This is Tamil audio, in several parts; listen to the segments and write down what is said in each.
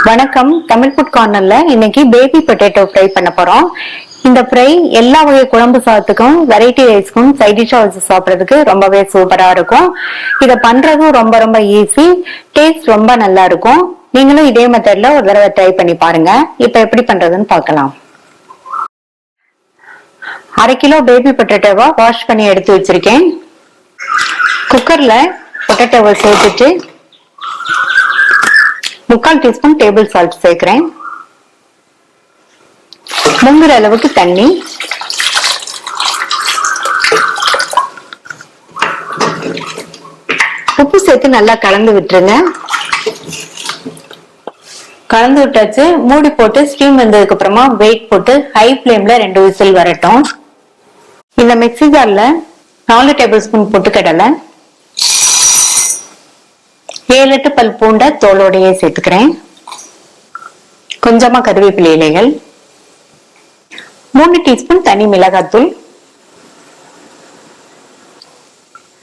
வணக்கம். தமிழ் ஃபுட் கார்னர்ல இன்னைக்கு பேபி பொட்டேட்டோ ஃப்ரை பண்ண போறோம். இந்த ஃப்ரை எல்லா வகை குழம்பு சாதத்துக்கும் வெரைட்டி ரைஸ்க்கும் சைட் டிஷ்ஷா வச்சு சாப்பிட்றதுக்கு ரொம்பவே சூப்பரா இருக்கும். இதை பண்றதும் ரொம்ப ரொம்ப ஈஸி, டேஸ்ட் ரொம்ப நல்லா இருக்கும். நீங்களும் இதே மெத்தட்ல ஒரு தடவை ட்ரை பண்ணி பாருங்க. இப்ப எப்படி பண்றதுன்னு பார்க்கலாம். 1/2 கிலோ பேபி பொட்டேட்டோவை வாஷ் பண்ணி எடுத்து வச்சிருக்கேன். குக்கர்ல பொட்டேட்டோவை சேர்த்துட்டு 3/4 டீஸ்பூன் டேபிள் சால்ட் சேர்க்கிறேன். முங்குற அளவுக்கு தண்ணி, உப்பு சேர்த்து நல்லா கலந்து விட்டுருங்க. கலந்து விட்டாச்சு. மூடி போட்டு ஸ்டீம் வந்ததுக்கு அப்புறமா வெயிட் போட்டு ஹை ஃபிளேம்ல 2 விசில் வரட்டும். இந்த மிக்ஸி ஜார்ல 4 டேபிள் ஸ்பூன் பொட்டுக்கடலை, 7-8 பல் பூண்டை தோலோடையே சேர்த்துக்கிறேன். கொஞ்சமா கருவேப்பிலை இலைகள், 3 டீஸ்பூன் தனி மிளகாத்தூள்,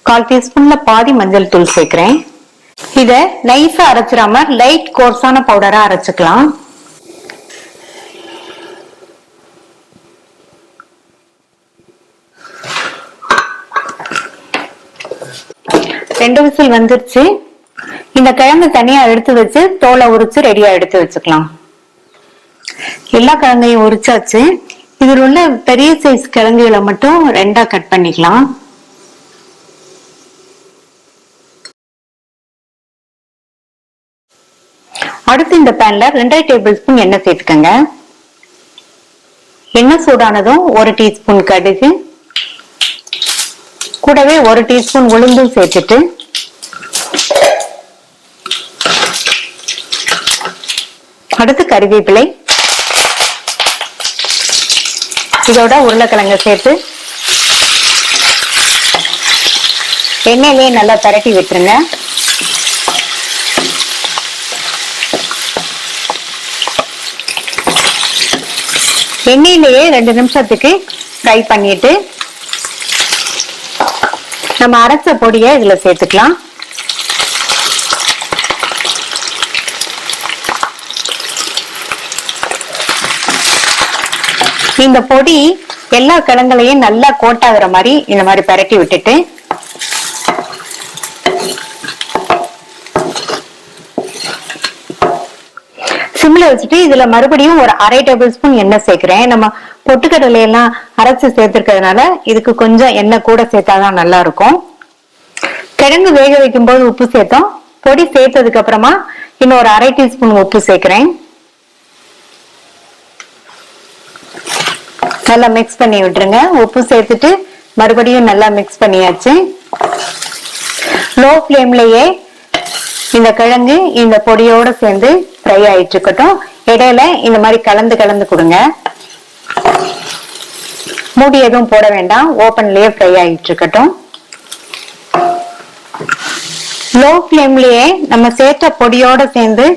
1/4 டீஸ்பூன்ல பாதி மஞ்சள் தூள் சேர்க்கிறேன். இத நைஸா அரைச்சிடாம லைட் கோர்ஸான பவுடரா அரைச்சுக்கலாம். ரெண்டு விசில் வந்துருச்சு. இந்த கிழங்கு தனியா எடுத்து வச்சு தோலை உரிச்சு ரெடியா எடுத்து வச்சுக்கலாம். எல்லா கிழங்கையும் உரிச்சாச்சு. இதில் உள்ள பெரிய சைஸ் கிழங்குகளை மட்டும் 2ஆ கட் பண்ணிக்கலாம். அடுத்து இந்த பேன்ல 2 டேபிள் ஸ்பூன் எண்ணெய் சேர்த்துக்கங்க. எண்ணெய் சூடானதும் 1 டீஸ்பூன் கடுகு, கூடவே 1 டீஸ்பூன் உளுந்தும் சேர்த்துட்டு அடுத்து கறிவேப்பிலை, இதோட உருளைக்கிழங்கு சேர்த்து எண்ணெயிலேயே நல்லா பரட்டி விட்டுருங்க. எண்ணெயிலேயே 2 நிமிஷத்துக்கு ஃப்ரை பண்ணிட்டு நம்ம அரைச்ச பொடியை இதுல சேர்த்துக்கலாம். இந்த பொடி எல்லா கிழங்குலையும் நல்லா கோட்டாகிற மாதிரி இந்த மாதிரி பரட்டி விட்டுட்டு சிம்ல வச்சுட்டு இதுல மறுபடியும் ஒரு 1/2 டேபிள் ஸ்பூன் எண்ணெய் சேர்க்கிறேன். நம்ம பொட்டுக்கடலை எல்லாம் அரைச்சு சேர்த்திருக்கிறதுனால இதுக்கு கொஞ்சம் எண்ணெய் கூட சேர்த்தாதான் நல்லா இருக்கும். கிழங்கு வேக வைக்கும் போது உப்பு சேர்த்தோம். பொடி சேர்த்ததுக்கு அப்புறமா இன்னும் ஒரு 1/2 டீஸ்பூன் உப்பு சேர்க்கிறேன். நல்லா மிக்ஸ் பண்ணி விட்டுருங்க. உப்பு சேர்த்துட்டு மறுபடியும் நல்லா மிக்ஸ் பண்ணியாச்சு. லோ ஃபிளேம்லயே இந்த கிழங்கு இந்த பொடியோட சேர்ந்து ஃப்ரை ஆயிட்டு இருக்கட்டும். இடையில இந்த மாதிரி கலந்து கலந்து கொடுங்க. மூடி எதுவும் போட வேண்டாம், ஓபன்லயே ஃப்ரை ஆயிட்டு இருக்கட்டும். லோ ஃபிளேம்லயே நம்ம சேர்த்த பொடியோட சேர்ந்து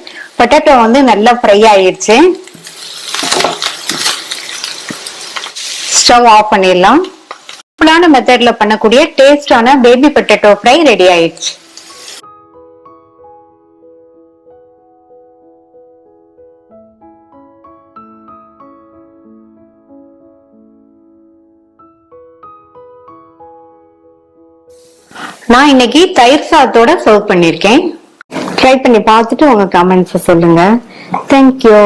பொட்டேட்டோ வந்து நல்லா ஃப்ரை ஆயிடுச்சு. ஸ்டவ் ஆஃப் பண்ணிடலாம். சிம்பிளான மெத்தட்ல பண்ணக்கூடிய டேஸ்டான பேபி பொட்டேட்டோ ஃப்ரை ரெடி ஆயிடுச்சு. நான் இன்னைக்கு தயிர் சாதத்தோட சர்வ் பண்ணிருக்கேன். ட்ரை பண்ணி பார்த்துட்டு உங்க கமெண்ட்ஸ் சொல்லுங்க. தேங்க்யூ.